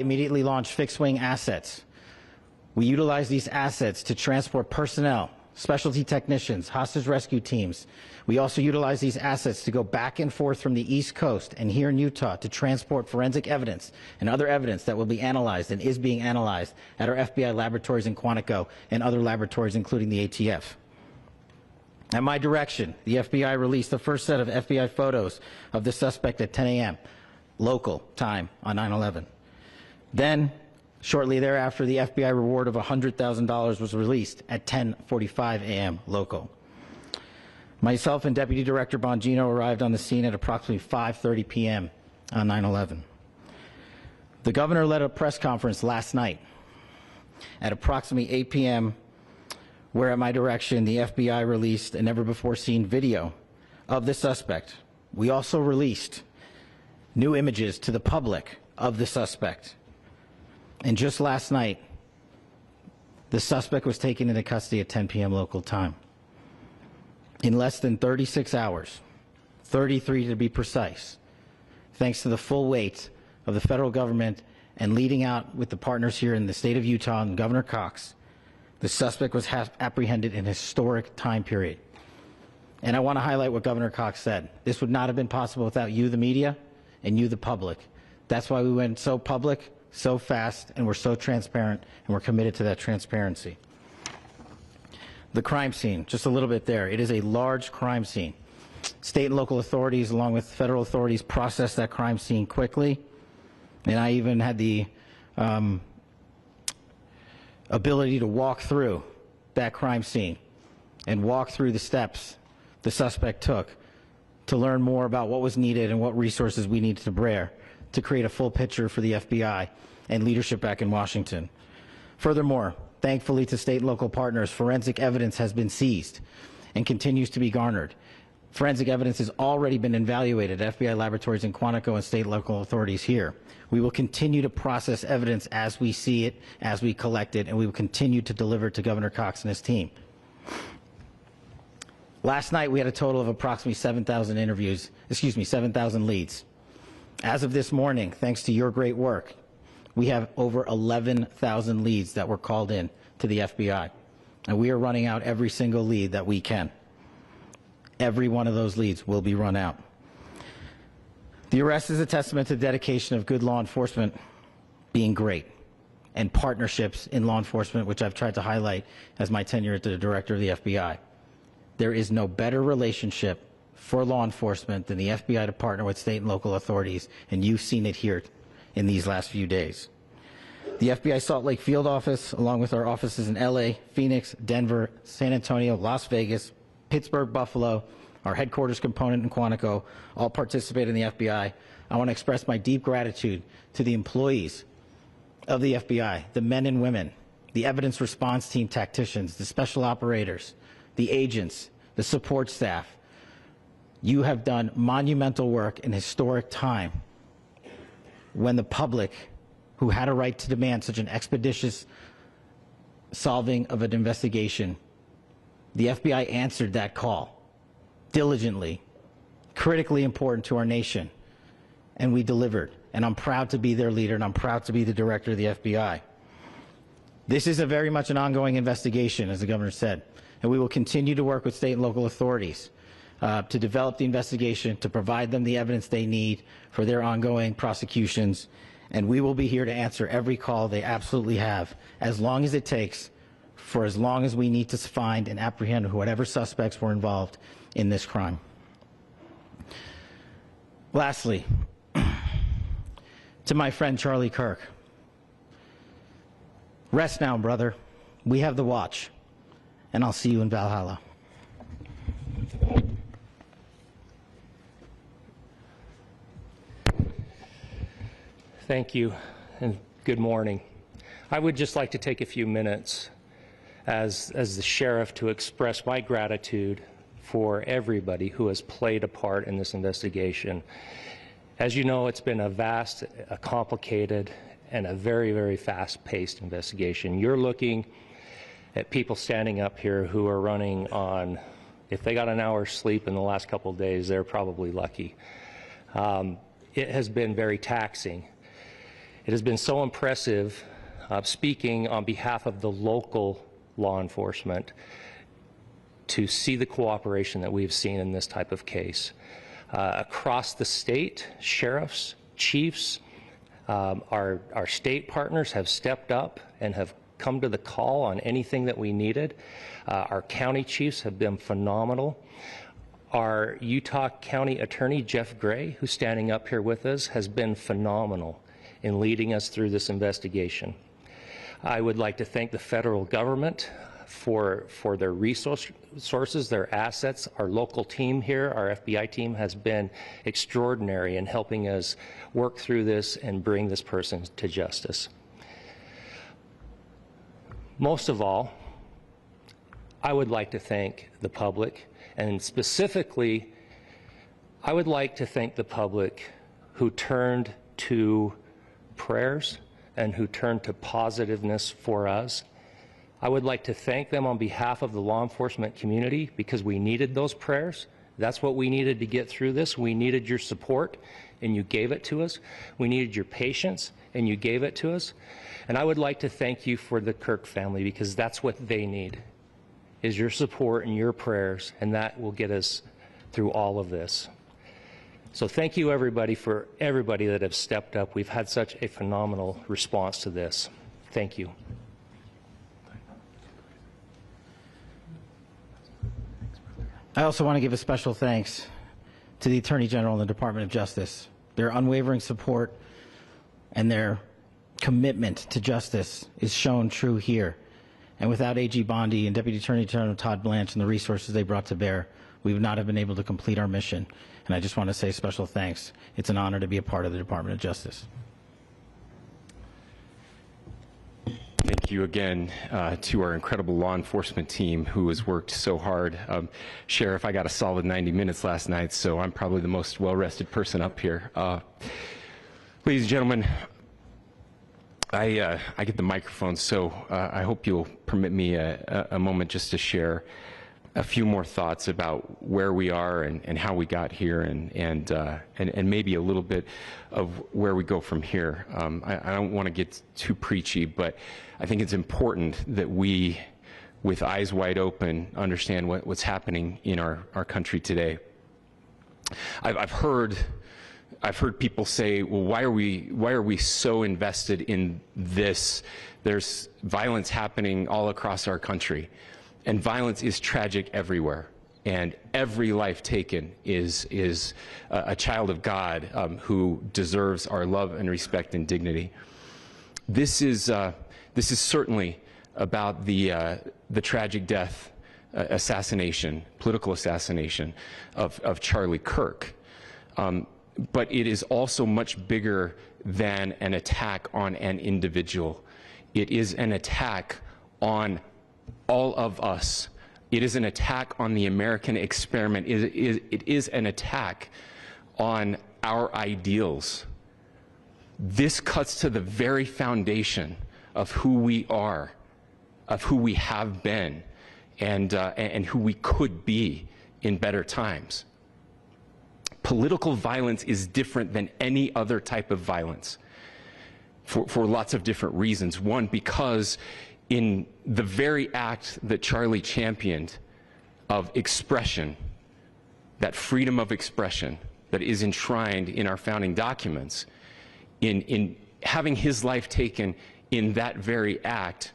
Immediately launched fixed-wing assets. We utilize these assets to transport personnel, specialty technicians, hostage rescue teams. We also utilize these assets to go back and forth from the East Coast and here in Utah to transport forensic evidence and other evidence that will be analyzed and is being analyzed at our FBI laboratories in Quantico and other laboratories, including the ATF. At my direction, the FBI released the first set of FBI photos of the suspect at 10 a.m. local time on 9/11. Then, shortly thereafter, the FBI reward of $100,000 was released at 10:45 a.m. local. Myself and Deputy Director Bongino arrived on the scene at approximately 5:30 p.m. on 9/11. The governor led a press conference last night at approximately 8 p.m., where at my direction, the FBI released a never-before-seen video of the suspect. We also released new images to the public of the suspect. And just last night, the suspect was taken into custody at 10 p.m. local time. In less than 36 hours, 33 to be precise, thanks to the full weight of the federal government and leading out with the partners here in the state of Utah and Governor Cox, the suspect was apprehended in a historic time period. And I want to highlight what Governor Cox said. This would not have been possible without you, the media, and you, the public. That's why we went so public, so fast, and we're so transparent, and we're committed to that transparency. The crime scene, just a little bit there. It is a large crime scene. State and local authorities, along with federal authorities, processed that crime scene quickly, and I even had the ability to walk through that crime scene and walk through the steps the suspect took to learn more about what was needed and what resources we needed to bear to create a full picture for the FBI and leadership back in Washington. Furthermore, thankfully to state and local partners, forensic evidence has been seized and continues to be garnered. Forensic evidence has already been evaluated at FBI laboratories in Quantico and state and local authorities here. We will continue to process evidence as we see it, as we collect it, and we will continue to deliver to Governor Cox and his team. Last night, we had a total of approximately 7,000 leads. As of this morning, thanks to your great work, we have over 11,000 leads that were called in to the FBI. And we are running out every single lead that we can. Every one of those leads will be run out. The arrest is a testament to the dedication of good law enforcement being great, and partnerships in law enforcement, which I've tried to highlight as my tenure as the director of the FBI. There is no better relationship for law enforcement than the FBI to partner with state and local authorities, and you've seen it here in these last few days. The FBI Salt Lake field office, along with our offices in LA, Phoenix, Denver, San Antonio, Las Vegas, Pittsburgh, Buffalo, our headquarters component in Quantico, all participate in the FBI. I want to express my deep gratitude to the employees of the FBI, the men and women, the evidence response team tacticians, the special operators, the agents, the support staff. You have done monumental work in historic time when the public, who had a right to demand such an expeditious solving of an investigation, the FBI answered that call diligently, critically important to our nation, and we delivered. And I'm proud to be their leader, and I'm proud to be the director of the FBI. This is very much an ongoing investigation, as the governor said, and we will continue to work with state and local authorities to develop the investigation, to provide them the evidence they need for their ongoing prosecutions, and we will be here to answer every call they absolutely have, as long as it takes, for as long as we need to find and apprehend whatever suspects were involved in this crime. Lastly, to my friend Charlie Kirk, rest now, brother. We have the watch, and I'll see you in Valhalla. Thank you, and good morning. I would just like to take a few minutes as the sheriff to express my gratitude for everybody who has played a part in this investigation. As you know, it's been a vast, a complicated, and a very, very fast-paced investigation. You're looking at people standing up here who are running on, if they got an hour's sleep in the last couple of days, they're probably lucky. It has been very taxing. It has been so impressive speaking on behalf of the local law enforcement to see the cooperation that we've seen in this type of case. Across the state, sheriffs, chiefs, our state partners have stepped up and have come to the call on anything that we needed. Our county chiefs have been phenomenal. Our Utah County Attorney, Jeff Gray, who's standing up here with us, has been phenomenal in leading us through this investigation. I would like to thank the federal government for their resources, their assets. Our local team here, our FBI team, has been extraordinary in helping us work through this and bring this person to justice. Most of all, I would like to thank the public, and specifically, I would like to thank the public who turned to prayers and who turned to positiveness for us. I would like to thank them on behalf of the law enforcement community because we needed those prayers. That's what we needed to get through this. We needed your support, and you gave it to us. We needed your patience, and you gave it to us. And I would like to thank you for the Kirk family because that's what they need, is your support and your prayers, and that will get us through all of this. So thank you, everybody, for everybody that have stepped up. We've had such a phenomenal response to this. Thank you. I also want to give a special thanks to the Attorney General and the Department of Justice. Their unwavering support and their commitment to justice is shown true here. And without AG Bondi and Deputy Attorney General Todd Blanche and the resources they brought to bear, we would not have been able to complete our mission. And I just want to say special thanks. It's an honor to be a part of the Department of Justice. Thank you again to our incredible law enforcement team who has worked so hard. Sheriff, I got a solid 90 minutes last night, so I'm probably the most well-rested person up here. Ladies and gentlemen, I get the microphone, so I hope you'll permit me a moment just to share a few more thoughts about where we are and how we got here and maybe a little bit of where we go from here. I don't want to get too preachy, but I think it's important that we, with eyes wide open, understand what's happening in our country today. I've heard people say, well, why are we so invested in this? There's violence happening all across our country. And violence is tragic everywhere, and every life taken is a child of God who deserves our love and respect and dignity. This is certainly about the tragic death, political assassination of Charlie Kirk, but it is also much bigger than an attack on an individual. It is an attack on all of us. It is an attack on the American experiment. It is an attack on our ideals. This cuts to the very foundation of who we are, of who we have been, and who we could be in better times. Political violence is different than any other type of violence for lots of different reasons. One, because in the very act that Charlie championed of expression, that freedom of expression that is enshrined in our founding documents, in having his life taken in that very act,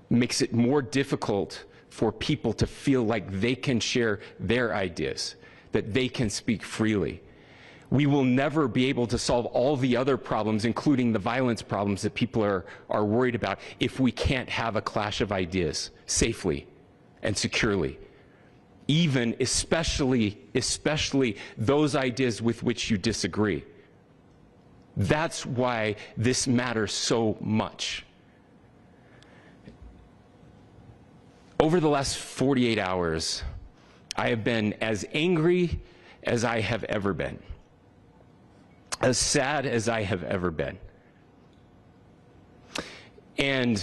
makes it more difficult for people to feel like they can share their ideas, that they can speak freely. We will never be able to solve all the other problems, including the violence problems that people are worried about, if we can't have a clash of ideas safely and securely. Especially those ideas with which you disagree. That's why this matters so much. Over the last 48 hours, I have been as angry as I have ever been, as sad as I have ever been. And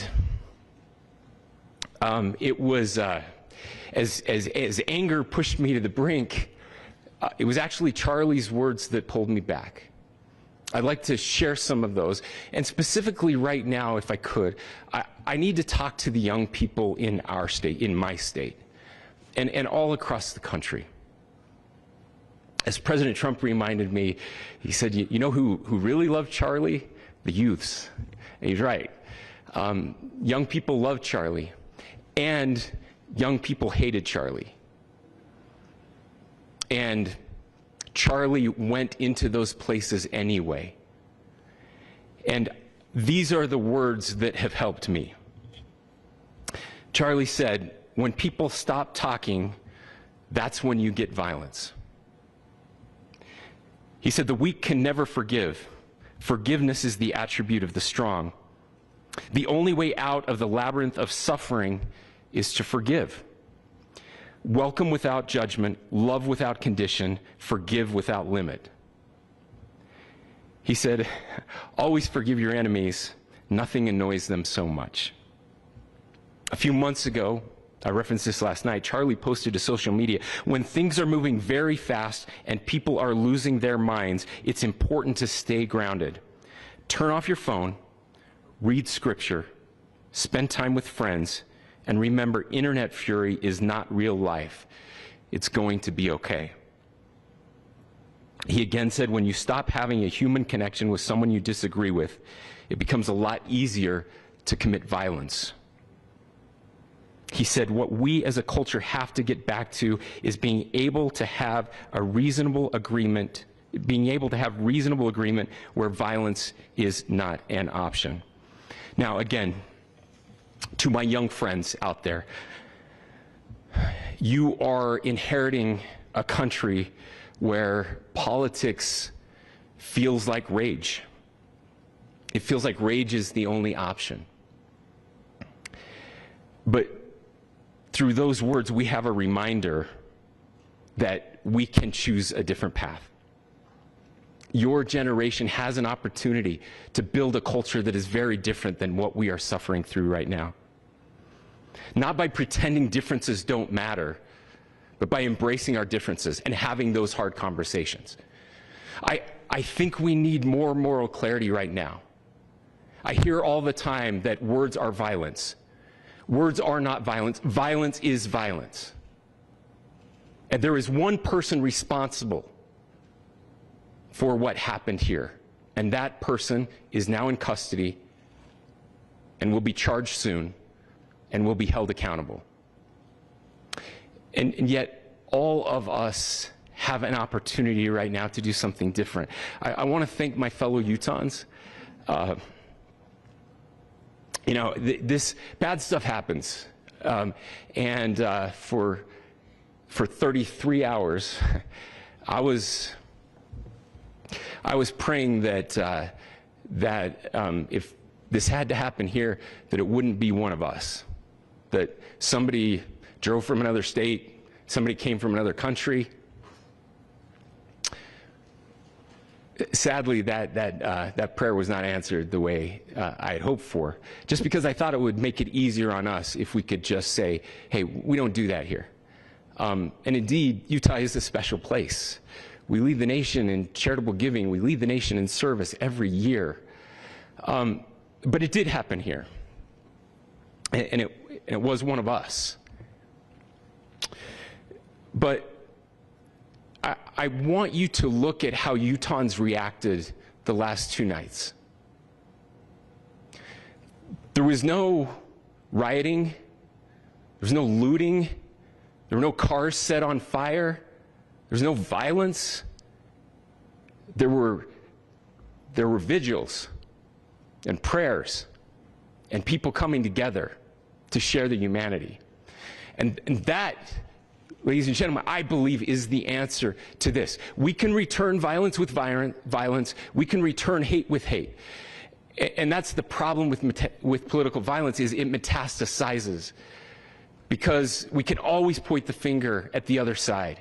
it was, as anger pushed me to the brink, it was actually Charlie's words that pulled me back. I'd like to share some of those. And specifically right now, if I could, I need to talk to the young people in our state, in my state, and all across the country. As President Trump reminded me, he said, you know who really loved Charlie? The youths. And he's right. Young people loved Charlie, and young people hated Charlie. And Charlie went into those places anyway. And these are the words that have helped me. Charlie said, when people stop talking, that's when you get violence. He said, the weak can never forgive. Forgiveness is the attribute of the strong. The only way out of the labyrinth of suffering is to forgive. Welcome without judgment, love without condition, forgive without limit. He said, always forgive your enemies. Nothing annoys them so much. A few months ago, I referenced this last night, Charlie posted to social media, when things are moving very fast and people are losing their minds, it's important to stay grounded. Turn off your phone, read scripture, spend time with friends, and remember, internet fury is not real life. It's going to be okay. He again said, when you stop having a human connection with someone you disagree with, it becomes a lot easier to commit violence. He said, what we as a culture have to get back to is being able to have a reasonable agreement, where violence is not an option. Now, again, to my young friends out there, you are inheriting a country where politics feels like rage. It feels like rage is the only option. But through those words, we have a reminder that we can choose a different path. Your generation has an opportunity to build a culture that is very different than what we are suffering through right now. Not by pretending differences don't matter, but by embracing our differences and having those hard conversations. I think we need more moral clarity right now. I hear all the time that words are violence. Words are not violence. Violence is violence. And there is one person responsible for what happened here. And that person is now in custody and will be charged soon and will be held accountable. And yet, all of us have an opportunity right now to do something different. I want to thank my fellow Utahns. This bad stuff happens. For 33 hours, I was praying that if this had to happen here, that it wouldn't be one of us. That somebody drove from another state, somebody came from another country. Sadly, that prayer was not answered the way I had hoped for, just because I thought it would make it easier on us if we could just say, hey, we don't do that here. And indeed, Utah is a special place. We lead the nation in charitable giving. We lead the nation in service every year. But it did happen here. And it was one of us. But I want you to look at how Utahns reacted the last 2 nights. There was no rioting. There was no looting. There were no cars set on fire. There was no violence. There were vigils and prayers and people coming together to share the humanity. And that, ladies and gentlemen, I believe is the answer to this. We can return violence with violence. We can return hate with hate. And that's the problem with political violence, is it metastasizes. Because we can always point the finger at the other side.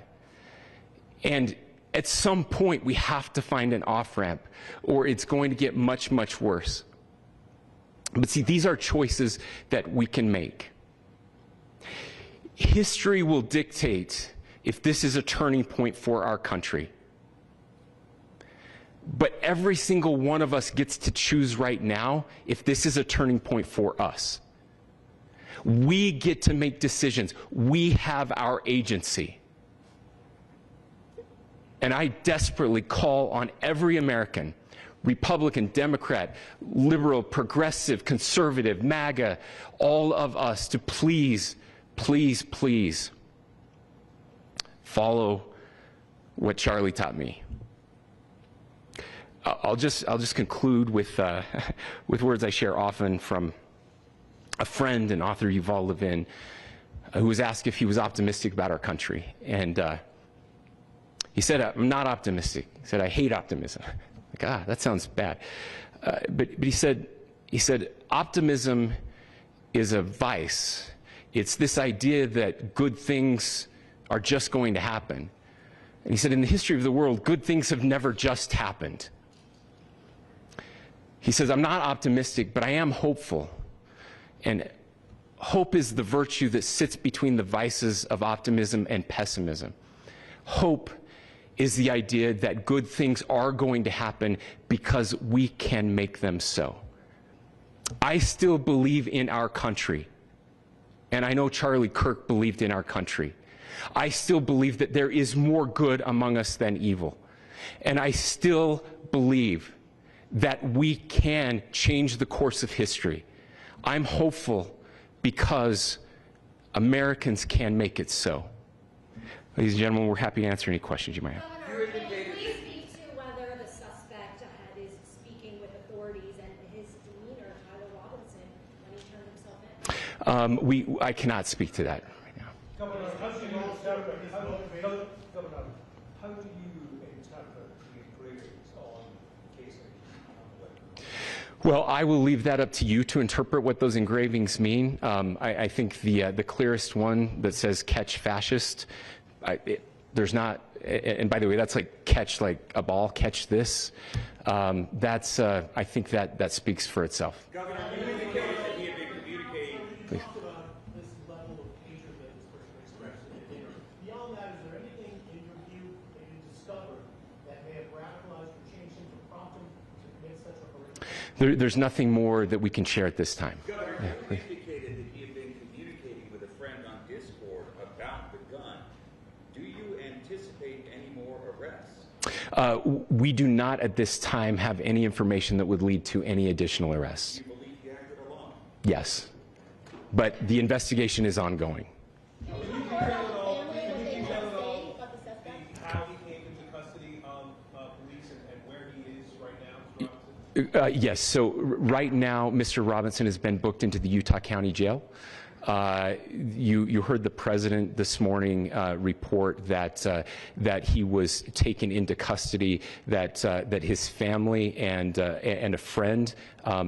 And at some point, we have to find an off-ramp, or it's going to get much, much worse. But see, these are choices that we can make. History will dictate if this is a turning point for our country. But every single one of us gets to choose right now if this is a turning point for us. We get to make decisions. We have our agency. And I desperately call on every American, Republican, Democrat, liberal, progressive, conservative, MAGA, all of us to please, please, please follow what Charlie taught me. I'll just conclude with with words I share often from a friend and author, Yuval Levin, who was asked if he was optimistic about our country, and he said, "I'm not optimistic." He said, "I hate optimism." Like, that sounds bad. But he said, optimism is a vice. It's this idea that good things are just going to happen. And he said, in the history of the world, good things have never just happened. He says, I'm not optimistic, but I am hopeful. And hope is the virtue that sits between the vices of optimism and pessimism. Hope is the idea that good things are going to happen because we can make them so. I still believe in our country. And I know Charlie Kirk believed in our country. I still believe that there is more good among us than evil. And I still believe that we can change the course of history. I'm hopeful because Americans can make it so. Ladies and gentlemen, we're happy to answer any questions you might have. Governor, can you please speak to whether the suspect is speaking with authorities and his demeanor, Tyler Robinson, when he turned himself in? I cannot speak to that right now. Governor, how do you interpret the engravings on casing? Well, I will leave that up to you to interpret what those engravings mean. I think the clearest one that says "catch fascist," there's not, and by the way, that's like catch like a ball, catch this. That's I think that speaks for itself. Governor, you indicated that he had been communicating. Please. Talked about this level of hatred that this person expressed in the dinner. Beyond that, is there anything in your view that you discovered that may have radicalized or changed him to prompt him to commit such a horrific? There's nothing more that we can share at this time. Governor, Yeah, you please. indicated that he had been communicating with a friend on Discord about the gun. Do you anticipate any more arrests? We do not at this time have any information that would lead to any additional arrests. Do you believe he acted alone? Yes, but the investigation is ongoing. How he came into custody of police and where he is right now, Mr. Robinson? Yes, so right now, Mr. Robinson has been booked into the Utah County Jail. You heard the president this morning report that he was taken into custody, that his family and a friend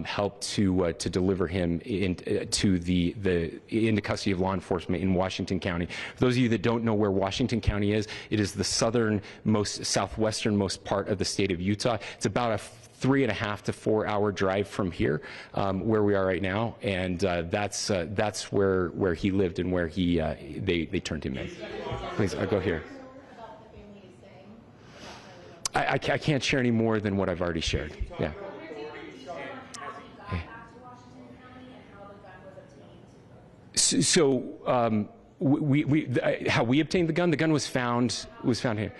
helped to deliver him into custody of law enforcement in Washington County. For those of you that don't know where Washington County is, it is the southwesternmost part of the state of Utah. It's about a 3.5 to 4 hour drive from here, where we are right now, and that's where he lived and where they turned him in. Please, I'll go here. I can't share any more than what I've already shared. Yeah. So how we obtained the gun was found here.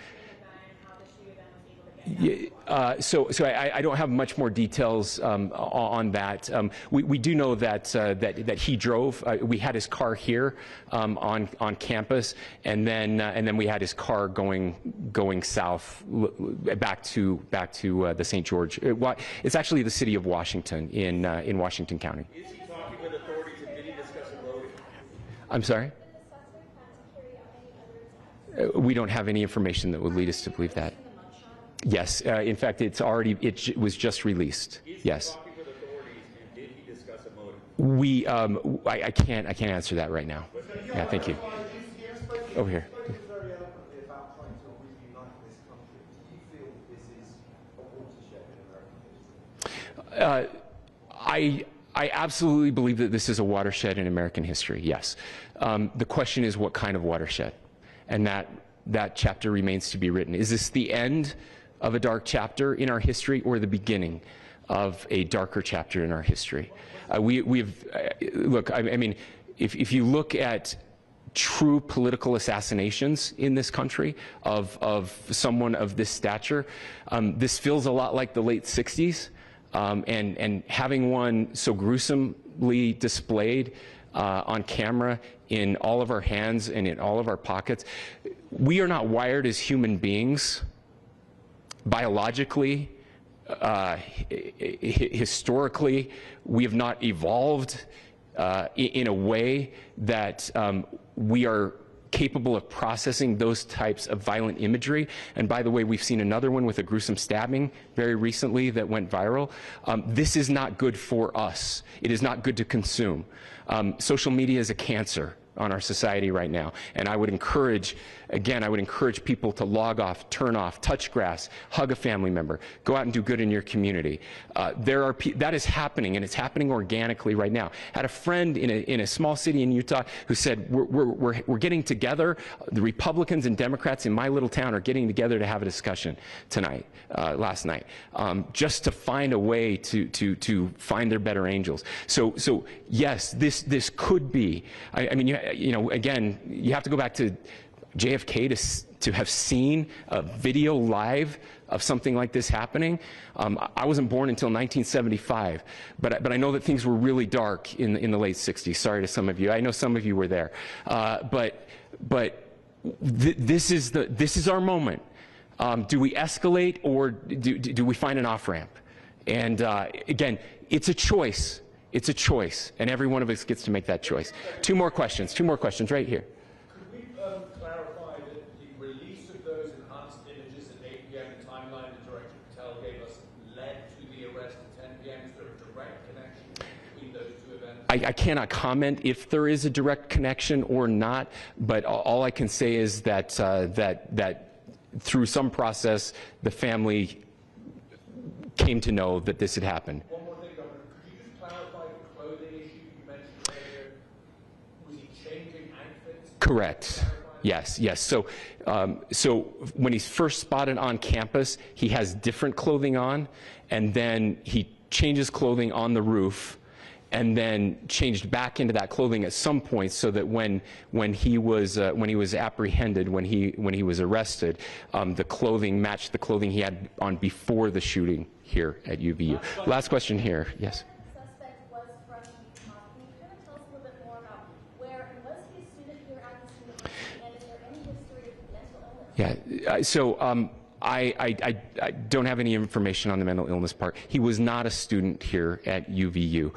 So I don't have much more details on that. We do know that he drove. We had his car here on campus, and then we had his car going south back to the St. George. It's actually the city of Washington in Washington County. Is he talking with authorities and did he discuss a motive? I'm sorry? We don't have any information that would lead us to believe that. Yes, in fact, it was just released. Yes. Is he talking with authorities and did he discuss a motive? I can't answer that right now. Yeah, thank you. Over here. Very eloquently about trying to reunite this country. Do you feel this is a watershed in American history? I absolutely believe that this is a watershed in American history, yes. The question is what kind of watershed? And that chapter remains to be written. Is this the end of a dark chapter in our history or the beginning of a darker chapter in our history. Look, I mean, if you look at true political assassinations in this country of someone of this stature, this feels a lot like the late 60s, and having one so gruesomely displayed on camera in all of our hands and in all of our pockets. We are not wired as human beings biologically, historically. We have not evolved in a way that we are capable of processing those types of violent imagery. And by the way, we've seen another one with a gruesome stabbing very recently that went viral. This is not good for us. It is not good to consume. Social media is a cancer on our society right now. And I would encourage, again, I would encourage people to log off, turn off, touch grass, hug a family member, go out and do good in your community. That is happening, and it's happening organically right now. I had a friend in a small city in Utah who said, we're getting together, the Republicans and Democrats in my little town are getting together to have a discussion tonight, last night, just to find a way to find their better angels. So yes, this could be, I mean, you know, again, you have to go back to JFK to have seen a video live of something like this happening. I wasn't born until 1975, but I know that things were really dark in the late 60s. Sorry to some of you. I know some of you were there. But this is our moment. Do we escalate, or do we find an off-ramp? And again, it's a choice. It's a choice, and every one of us gets to make that choice. Two more questions right here. Could we clarify that the release of those enhanced images at 8 p.m., the timeline that Director Patel gave us, led to the arrest at 10 p.m.? Is there a direct connection between those two events? I cannot comment if there is a direct connection or not, but all I can say is that that through some process, the family came to know that this had happened. One more thing, Governor. Could you just clarify the clothing issue you mentioned earlier? Was he changing outfits? Correct. Yes. So when he's first spotted on campus, he has different clothing on, and then he changes clothing on the roof, and then changed back into that clothing at some point, so that when he was apprehended, when he was arrested, the clothing matched the clothing he had on before the shooting here at UVU. Last question here. Yes. Suspect was from Utah. Can you kind of tell us a little bit more about where, and was he a student here at this university, and is there any history of mental illness? Yeah. So I don't have any information on the mental illness part. He was not a student here at UVU.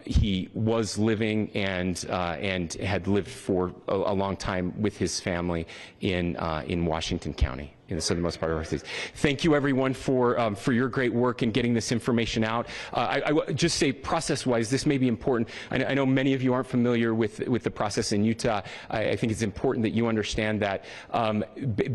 He was living and had lived for a long time with his family in Washington County, in the southernmost part of our state. Thank you, everyone, for your great work in getting this information out. I would just say, process-wise, this may be important. I know many of you aren't familiar with the process in Utah. I think it's important that you understand that.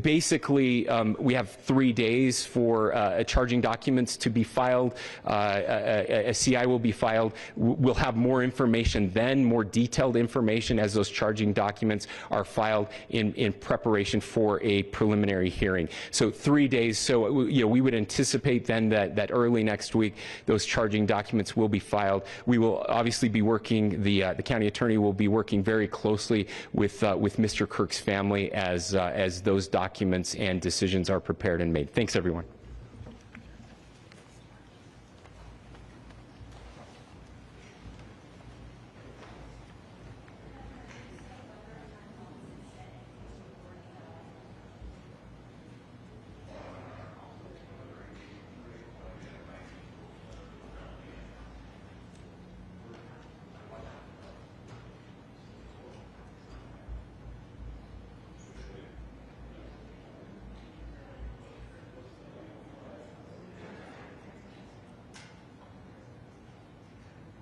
Basically, we have 3 days for charging documents to be filed. A CI will be filed. We'll have more information then, more detailed information, as those charging documents are filed in preparation for a preliminary hearing. So 3 days. So we would anticipate then that early next week those charging documents will be filed. We will obviously be working. The county attorney will be working very closely with Mr. Kirk's family as those documents and decisions are prepared and made. Thanks, everyone.